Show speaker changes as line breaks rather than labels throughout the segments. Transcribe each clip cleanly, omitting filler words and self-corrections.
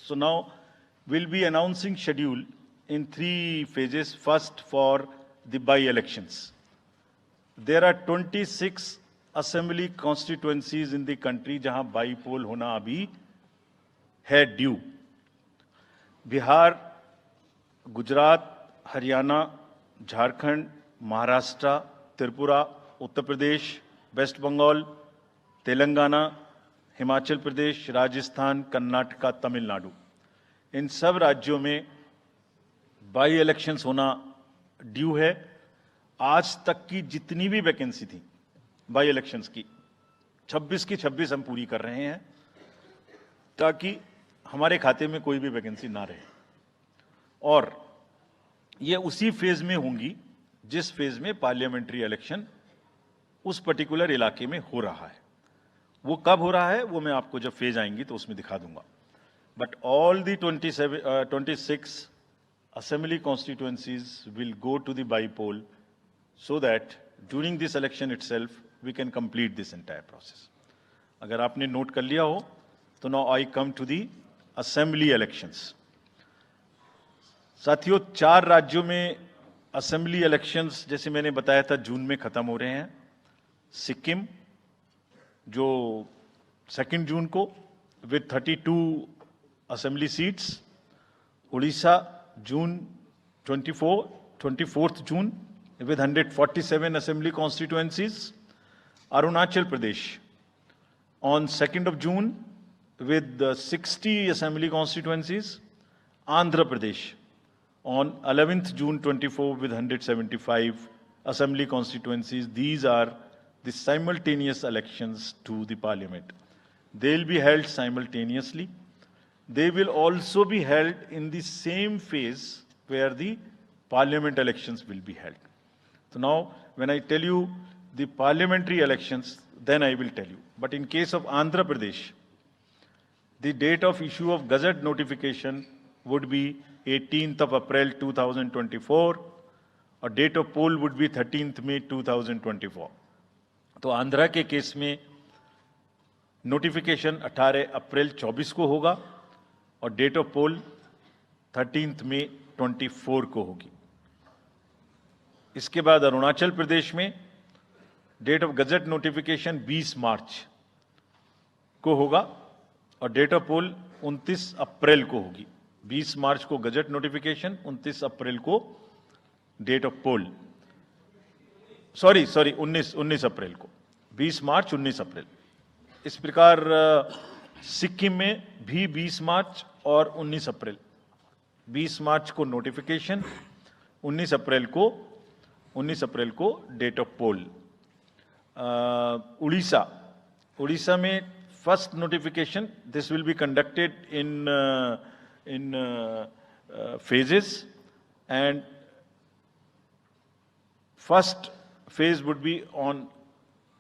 So now we'll be announcing schedule in 3 phases. First, for the by-elections. There are 26 assembly constituencies in the country जहां बाई-पोल होना अभी है due. Bihar, Gujarat, Haryana, Jharkhand, Maharashtra, Tripura, Uttar Pradesh, waste Bengal, Telangana, Himachal Pradesh, Rajasthan, Karnataka, Tamil Nadu, इन सब राज्यों में बाई इलेक्शंस होना ड्यू है. आज तक की जितनी भी वैकेंसी थी बाई इलेक्शंस की 26 की 26 हम पूरी कर रहे हैं ताकि हमारे खाते में कोई भी वैकेंसी ना रहे. और ये उसी फेज में होंगी जिस फेज में पार्लियामेंट्री इलेक्शन उस पर्टिकुलर इलाके में हो रहा है. वो कब हो रहा है वो मैं आपको जब फेज आएंगी तो उसमें दिखा दूंगा. But all the 26 assembly constituencies will go to the by-poll so that during this election itself we can complete this entire process. अगर आपने नोट कर लिया हो तो now I come to the assembly elections. साथियों, 4 राज्यों में असेंबली इलेक्शंस जैसे मैंने बताया था जून में खत्म हो रहे हैं. सिक्किम जो 2 जून को with 32 assembly seats, Orissa June 24th June with 147 assembly constituencies, Arunachal Pradesh on 2nd of June with 60 assembly constituencies, Andhra Pradesh on 11th June 24 with 175 assembly constituencies. These are the simultaneous elections to the parliament. They'll be held simultaneously. They will also be held in the same phase where the parliament elections will be held. So now, when I tell you the parliamentary elections, then I will tell you. But in case of Andhra Pradesh, the date of issue of Gazette notification would be 18th of April 2024, or date of poll would be 13th May 2024. तो आंध्रा के case में notification 18 अप्रैल 24 को होगा और date of पोल 13 मई 24 को होगी. इसके बाद अरुणाचल प्रदेश में डेट ऑफ गजट नोटिफिकेशन 20 मार्च को होगा और डेट ऑफ पोल 29 अप्रैल को होगी. 20 मार्च को गजट नोटिफिकेशन, 29 अप्रैल को डेट ऑफ पोल. सॉरी 19 अप्रैल को. 20 मार्च 19 अप्रैल. इस प्रकार सिक्किम में भी 20 मार्च और 19 अप्रैल. 20 मार्च को नोटिफिकेशन, 19 अप्रैल को डेट ऑफ पोल. उड़ीसा में first notification, this will be conducted in phases, and first phase would be on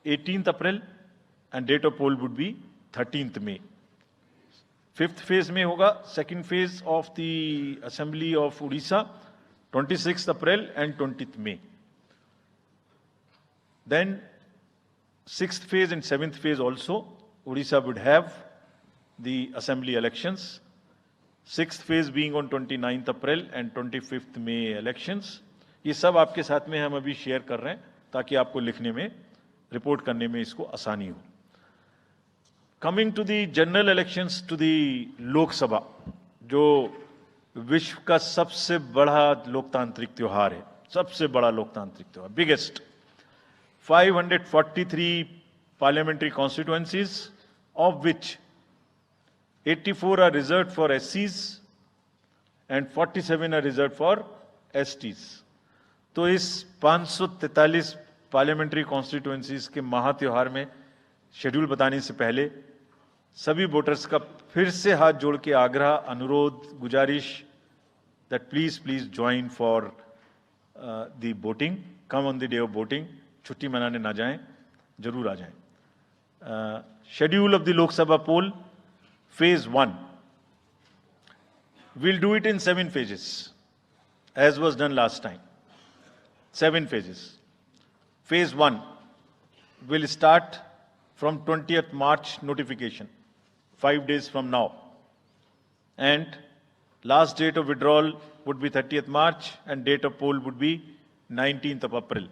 18th April and date of poll would be 13th May. 5th phase में होगा second phase of the assembly of Odisha 26th April and 20th May. Then 6th phase and 7th phase also Odisha would have the assembly elections. 6th phase being on 29th April and 25th May elections. ये सब आपके साथ में हम अभी share कर रहे हैं ताकि आपको लिखने में, रिपोर्ट करने में इसको आसानी हो. Coming to the general elections to the Lok Sabha, जो विश्व का सबसे बड़ा लोकतांत्रिक त्योहार है, सबसे बड़ा लोकतांत्रिक त्योहार, biggest. 543 parliamentary constituencies, of which 84 are reserved for SCs and 47 are reserved for STs. तो इस 543 पार्लियामेंट्री कॉन्स्टिट्यूएंसीज के महात्योहार में शेड्यूल बताने से पहले सभी वोटर्स का फिर से हाथ जोड़ के आग्रह, अनुरोध, गुजारिश that please join for the voting. Come on the day of voting. छुट्टी मनाने ना जाएं, जरूर आ जाएं. Schedule of the Lok Sabha poll, phase 1. We'll do it in 7 phases, as was done last time. 7 phases. Phase 1 will start from 20th March notification, 5 days from now. and last date of withdrawal would be 30th March and date of poll would be 19th of April.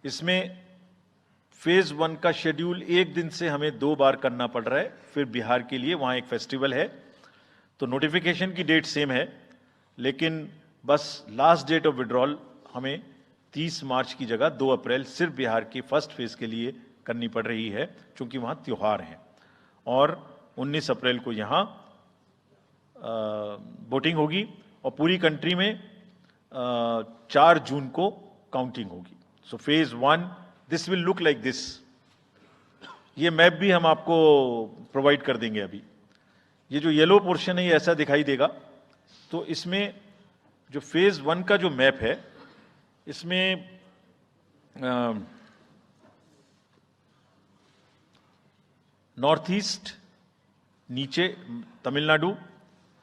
इसमें phase 1 का schedule एक दिन से हमें 2 बार करना पड़ रहा है, फिर बिहार के लिए वहां एक फेस्टिवल है, तो नोटिफिकेशन की डेट सेम है, लेकिन बस लास्ट डेट ऑफ विड्रॉल हमें 30 मार्च की जगह 2 अप्रैल सिर्फ बिहार की फर्स्ट फेज के लिए करनी पड़ रही है, क्योंकि वहां त्योहार है। और 19 अप्रैल को यहां वोटिंग होगी और पूरी कंट्री में 4 जून को काउंटिंग होगी। So phase 1 this will look like this. ये मैप भी हम आपको प्रोवाइड कर देंगे। अभी ये जो येलो पोर्शन है ये ऐसा दिखाई देगा। तो इसमें जो फेज 1 का जो मैप है, इसमें नॉर्थ ईस्ट, नीचे तमिलनाडु,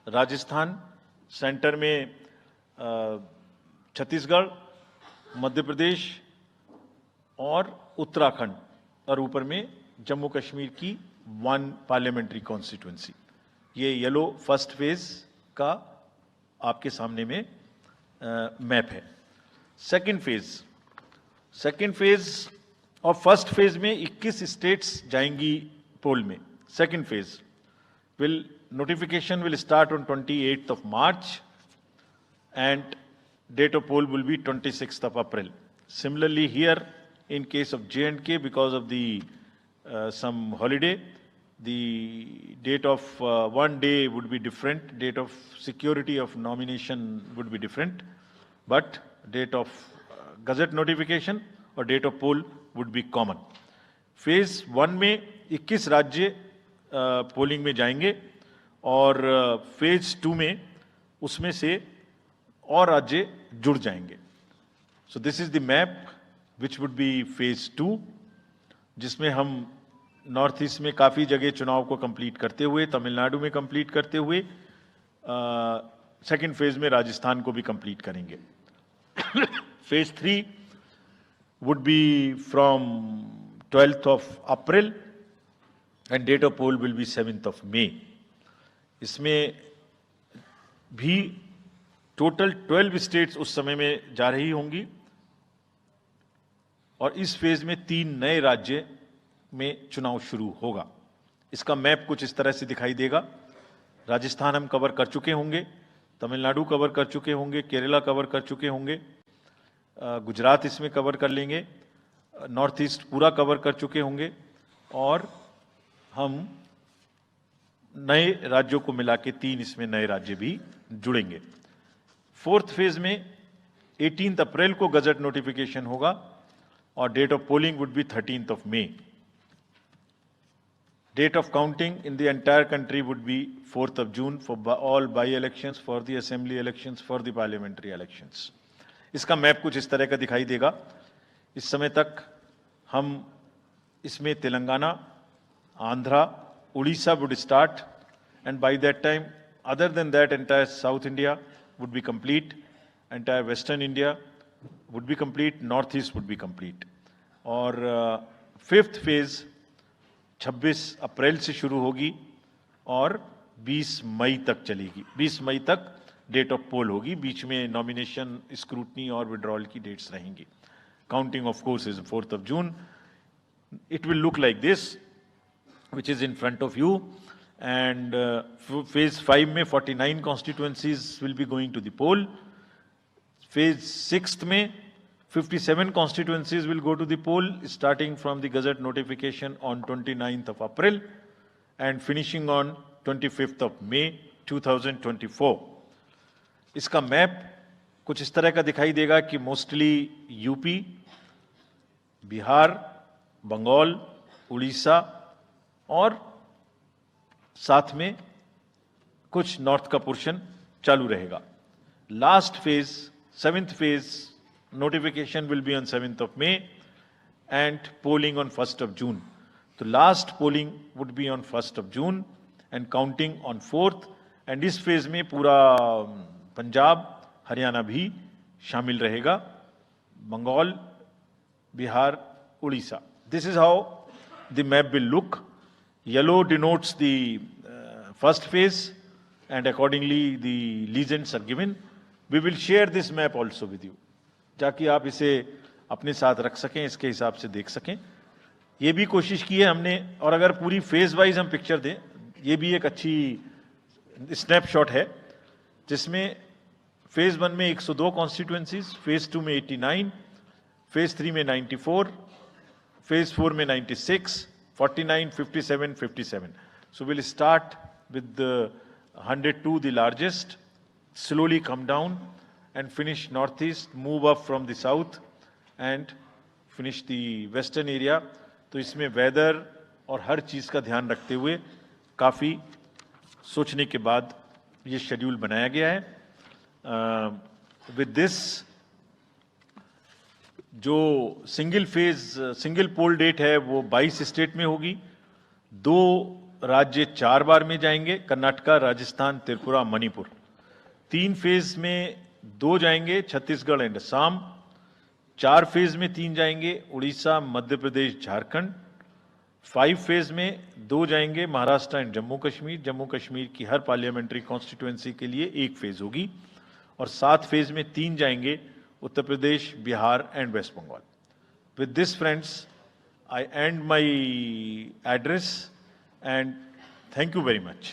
राजस्थान, सेंटर में छत्तीसगढ़, मध्य प्रदेश और उत्तराखंड, और ऊपर में जम्मू कश्मीर की 1 पार्लियामेंट्री कॉन्स्टिट्यूएंसी। ये येलो फर्स्ट फेज का आपके सामने में मैप है। सेकंड फेज और फर्स्ट फेज में 21 स्टेट्स जाएंगी पोल में। Second phase notification will start on 28th of March and date of poll will be 26th of April. Similarly here, in case of J&K, because of the some holiday, the date of one day would be different, date of security of nomination would be different, but date of gazette notification or date of poll would be common. Phase 1 में 21 राज्य polling में जाएंगे और phase 2 में उसमें से और राज्य जुड़ जाएंगे। So this is the map which would be phase 2, जिसमें हम नॉर्थ ईस्ट में काफी जगह चुनाव को कंप्लीट करते हुए, तमिलनाडु में कंप्लीट करते हुए, सेकंड फेज में राजस्थान को भी कंप्लीट करेंगे। Phase 3 would be from 12th of April and date of poll will be 7th of May. इसमें भी टोटल 12 स्टेट्स उस समय में जा रही होंगी और इस फेज में 3 नए राज्य में चुनाव शुरू होगा। इसका मैप कुछ इस तरह से दिखाई देगा। राजस्थान हम कवर कर चुके होंगे, तमिलनाडु कवर कर चुके होंगे, केरला कवर कर चुके होंगे, गुजरात इसमें कवर कर लेंगे, नॉर्थ ईस्ट पूरा कवर कर चुके होंगे और हम नए राज्यों को मिला के 3 इसमें नए राज्य भी जुड़ेंगे। फोर्थ फेज में 18 अप्रैल को गजट नोटिफिकेशन होगा और date of polling would be 13th of May. Date of counting in the entire country would be 4th of June for all by-elections, for the assembly elections, for the parliamentary elections. इसका map कुछ इस तरह का दिखाई देगा। इस समय तक हम इसमें Telangana, Andhra, Odisha would start, and by that time, other than that, entire South India would be complete, entire Western India would be complete, Northeast would be complete. और फिफ्थ फेज 26 अप्रैल से शुरू होगी और 20 मई तक चलेगी। 20 मई तक डेट ऑफ पोल होगी, बीच में नॉमिनेशन, स्क्रूटनी और विड्रॉल की डेट्स रहेंगी। Counting of course is 4th of June. It will look like this, which is in front of you, and phase 5 में 49 constituencies will be going to the poll. Phase 6 में 57 constituencies will go to the poll, starting from the gazette notification on 29th of April and finishing on 25th of May 2024. इसका map कुछ इस तरह का दिखाई देगा कि मोस्टली यूपी, बिहार, बंगाल, उड़ीसा और साथ में कुछ नॉर्थ का पोर्शन चालू रहेगा। Last phase, 7th phase, notification will be on 7th of May and polling on 1st of June. तो last polling would be on 1st of June and counting on 4th, and इस phase में पूरा पंजाब, हरियाणा भी शामिल रहेगा, Bengal, Bihar, Orissa. This is how the map will look. Yellow denotes the first phase and accordingly the legends are given. We will share this map also with you, ताकि आप इसे अपने साथ रख सकें, इसके हिसाब से देख सकें. ये भी कोशिश की है हमने, और अगर पूरी फेज वाइज हम पिक्चर दें, ये भी एक अच्छी स्नैपशॉट है, जिसमें फेज 1 में 102 कॉन्स्टिट्यूएंसीज, फेज 2 में 89, फेज 3 में 94, फेज 4 में 96, 49, 57, 57. So we'll start with the 102, the largest, slowly come down and finish northeast, move up from the south and finish the western area. तो इसमें वेदर और हर चीज का ध्यान रखते हुए काफी सोचने के बाद ये शेड्यूल बनाया गया है. विद दिस, जो सिंगल पोल डेट है वो 22 स्टेट में होगी. 2 राज्य 4 बार में जाएंगे, कर्नाटका, राजस्थान, त्रिपुरा, मणिपुर. 3 फेज में 2 जाएंगे, छत्तीसगढ़ एंड असम. 4 फेज में 3 जाएंगे, उड़ीसा, मध्य प्रदेश, झारखंड. 5 फेज में 2 जाएंगे, महाराष्ट्र एंड जम्मू कश्मीर. जम्मू कश्मीर की हर पार्लियामेंट्री कॉन्स्टिट्यूएंसी के लिए 1 फेज होगी. और 7 फेज में 3 जाएंगे, Uttar Pradesh, Bihar and West Bengal. With this friends, I end my address and thank you very much.